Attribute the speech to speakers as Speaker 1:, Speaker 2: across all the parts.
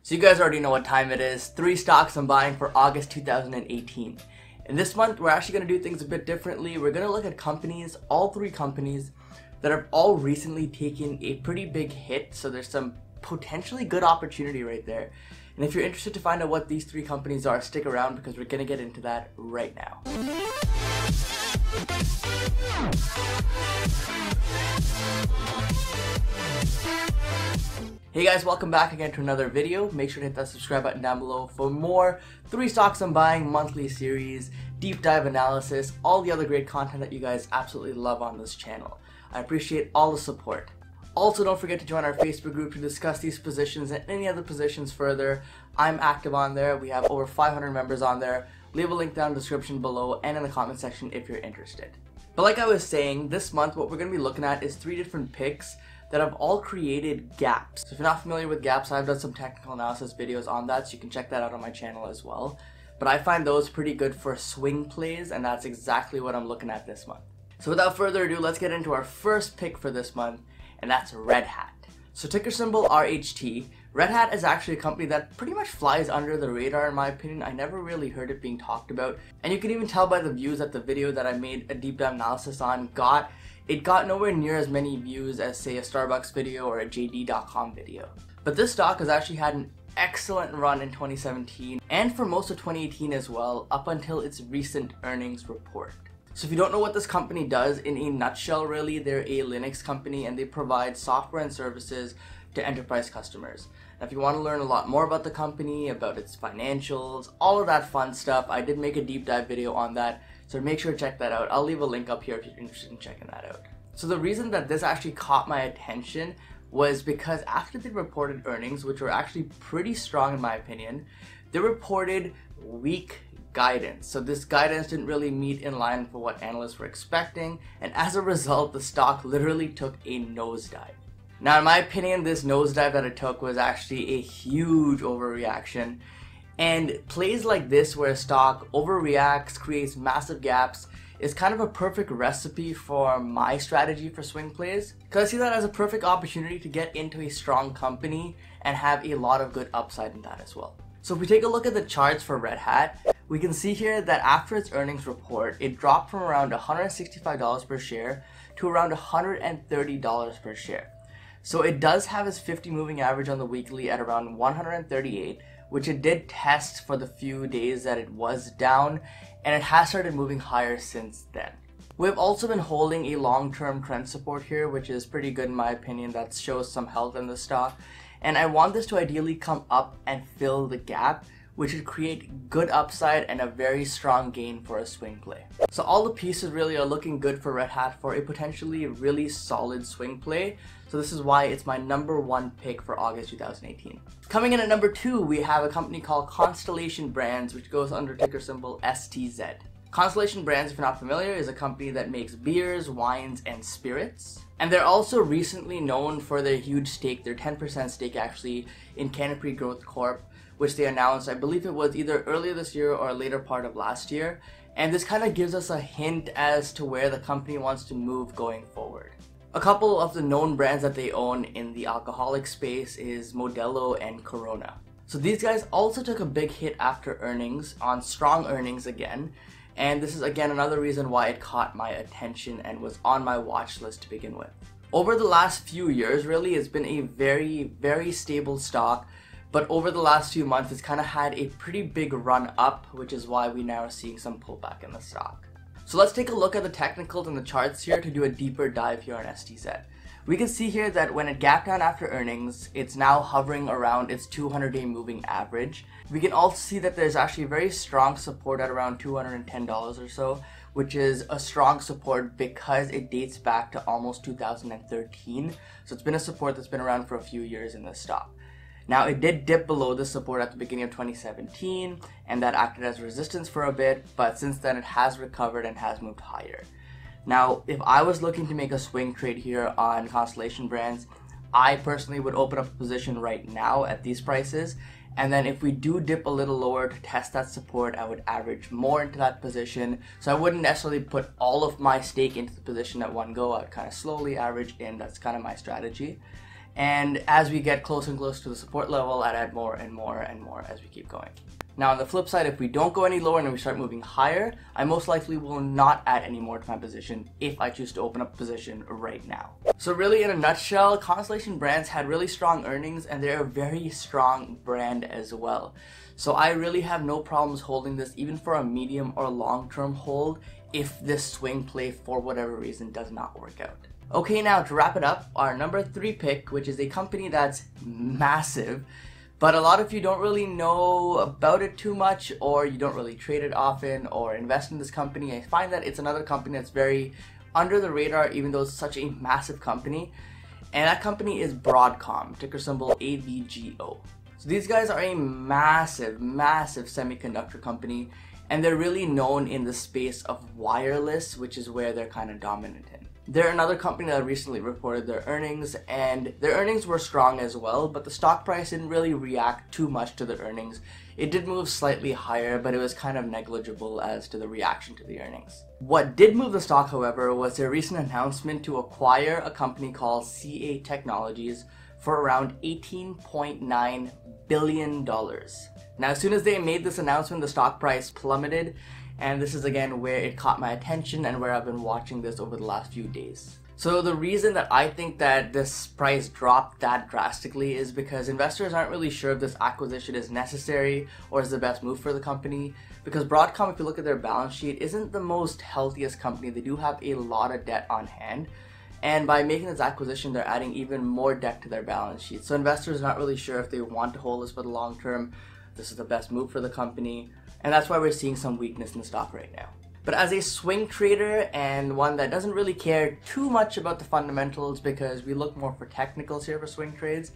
Speaker 1: So you guys already know what time it is. 3 stocks I'm buying for August 2018. And this month we're actually going to do things a bit differently. We're going to look at companies, all 3 companies that have all recently taken a pretty big hit. So there's some potentially good opportunity right there. And if you're interested to find out what these 3 companies are, stick around because we're going to get into that right now. Hey guys, welcome back again to another video. Make sure to hit that subscribe button down below for more 3 stocks I'm buying monthly series, deep dive analysis, all the other great content that you guys absolutely love on this channel. I appreciate all the support. Also, don't forget to join our Facebook group to discuss these positions and any other positions further. I'm active on there. We have over 500 members on there. Leave a link down in the description below and in the comment section if you're interested. But like I was saying, this month what we're going to be looking at is 3 different picks that have all created gaps. So if you're not familiar with gaps, I've done some technical analysis videos on that, so you can check that out on my channel as well. But I find those pretty good for swing plays, and that's exactly what I'm looking at this month. So without further ado, let's get into our first pick for this month, and that's Red Hat. So ticker symbol RHT. Red Hat is actually a company that pretty much flies under the radar in my opinion. I never really heard it being talked about, and you can even tell by the views that the video that I made a deep dive analysis on got. It got nowhere near as many views as say a Starbucks video or a JD.com video. But this stock has actually had an excellent run in 2017 and for most of 2018 as well, up until its recent earnings report. So if you don't know what this company does in a nutshell, really, they're a Linux company and they provide software and services to enterprise customers. Now if you want to learn a lot more about the company, about its financials, all of that fun stuff, I did make a deep dive video on that. So make sure to check that out. I'll leave a link up here if you're interested in checking that out. So the reason that this actually caught my attention was because after they reported earnings, which were actually pretty strong in my opinion, they reported weak guidance. So this guidance didn't really meet in line for what analysts were expecting, and as a result, the stock literally took a nosedive. Now in my opinion, this nosedive that it took was actually a huge overreaction. And plays like this where a stock overreacts, creates massive gaps, is kind of a perfect recipe for my strategy for swing plays. Because I see that as a perfect opportunity to get into a strong company and have a lot of good upside in that as well. So if we take a look at the charts for Red Hat, we can see here that after its earnings report, it dropped from around $165 per share to around $130 per share. So it does have its 50 moving average on the weekly at around 138, which it did test for the few days that it was down, and it has started moving higher since then. We've also been holding a long-term trend support here, which is pretty good in my opinion. That shows some health in the stock, and I want this to ideally come up and fill the gap, which would create good upside and a very strong gain for a swing play. So all the pieces really are looking good for Red Hat for a potentially really solid swing play. So this is why it's my number 1 pick for August 2018. Coming in at number 2, we have a company called Constellation Brands, which goes under ticker symbol STZ. Constellation Brands, if you're not familiar, is a company that makes beers, wines, and spirits. And they're also recently known for their huge stake, their 10% stake actually, in Canopy Growth Corp, which they announced, I believe it was either earlier this year or a later part of last year. And this kind of gives us a hint as to where the company wants to move going forward. A couple of the known brands that they own in the alcoholic space is Modelo and Corona. So these guys also took a big hit after earnings, on strong earnings again. And this is again another reason why it caught my attention and was on my watch list to begin with. Over the last few years, really, it's been a very stable stock. But over the last few months, it's kind of had a pretty big run up, which is why we now are seeing some pullback in the stock. So let's take a look at the technicals and the charts here to do a deeper dive here on STZ. We can see here that when it gapped down after earnings, it's now hovering around its 200-day moving average. We can also see that there's actually very strong support at around $210 or so, which is a strong support because it dates back to almost 2013. So it's been a support that's been around for a few years in this stock. Now it did dip below this support at the beginning of 2017 and that acted as resistance for a bit, but since then it has recovered and has moved higher. Now if I was looking to make a swing trade here on Constellation Brands, I personally would open up a position right now at these prices, and then if we do dip a little lower to test that support, I would average more into that position. So I wouldn't necessarily put all of my stake into the position at one go. I would kind of slowly average in. That's kind of my strategy. And as we get closer and closer to the support level, I'd add more and more and more as we keep going. Now on the flip side, if we don't go any lower and we start moving higher, I most likely will not add any more to my position if I choose to open up a position right now. So really in a nutshell, Constellation Brands had really strong earnings and they're a very strong brand as well. So I really have no problems holding this even for a medium or long-term hold if this swing play for whatever reason does not work out. Okay, now to wrap it up, our number 3 pick, which is a company that's massive, but a lot of you don't really know about it too much, or you don't really trade it often or invest in this company. I find that it's another company that's very under the radar even though it's such a massive company. And that company is Broadcom, ticker symbol ABGO. So these guys are a massive semiconductor company, and they're really known in the space of wireless, which is where they're kind of dominant in. They're another company that recently reported their earnings, and their earnings were strong as well, but the stock price didn't really react too much to the earnings. It did move slightly higher, but it was kind of negligible as to the reaction to the earnings. What did move the stock, however, was their recent announcement to acquire a company called CA Technologies for around $18.9 billion. Now, as soon as they made this announcement, the stock price plummeted, and this is again where it caught my attention and where I've been watching this over the last few days. So the reason that I think that this price dropped that drastically is because investors aren't really sure if this acquisition is necessary or is the best move for the company. Because Broadcom, if you look at their balance sheet, isn't the most healthiest company. They do have a lot of debt on hand. And by making this acquisition, they're adding even more debt to their balance sheet. So investors are not really sure if they want to hold this for the long term. This is the best move for the company. And that's why we're seeing some weakness in the stock right now. But as a swing trader and one that doesn't really care too much about the fundamentals because we look more for technicals here for swing trades,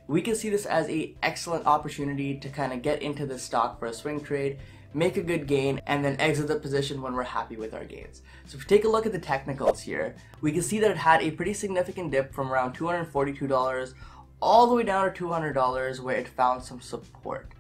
Speaker 1: we can see this as an excellent opportunity to kind of get into this stock for a swing trade, make a good gain, and then exit the position when we're happy with our gains. So if we take a look at the technicals here, we can see that it had a pretty significant dip from around $242 all the way down to $200 where it found some support.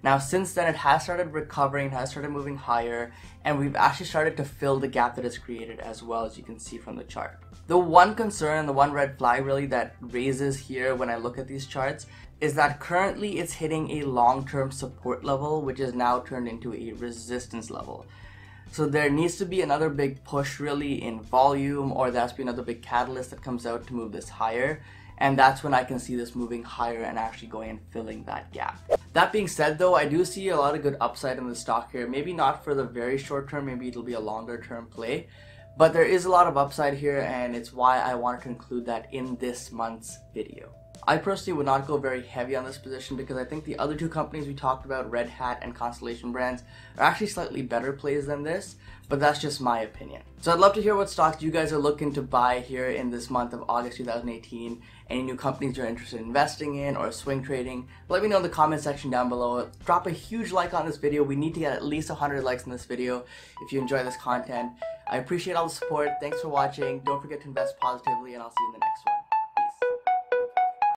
Speaker 1: Now since then it has started recovering, has started moving higher, and we've actually started to fill the gap that it's created as well, as you can see from the chart. The one concern, the one red flag really that raises here when I look at these charts is that currently it's hitting a long-term support level which is now turned into a resistance level. So there needs to be another big push really in volume, or there has to be another big catalyst that comes out to move this higher. And that's when I can see this moving higher and actually going and filling that gap. That being said though, I do see a lot of good upside in the stock here. Maybe not for the very short term, maybe it'll be a longer term play. But there is a lot of upside here, and it's why I wanted to include that in this month's video. I personally would not go very heavy on this position because I think the other two companies we talked about, Red Hat and Constellation Brands, are actually slightly better plays than this, but that's just my opinion. So I'd love to hear what stocks you guys are looking to buy here in this month of August 2018, any new companies you're interested in investing in or swing trading. Let me know in the comment section down below. Drop a huge like on this video. We need to get at least 100 likes in this video if you enjoy this content. I appreciate all the support. Thanks for watching. Don't forget to invest positively, and I'll see you in the next one.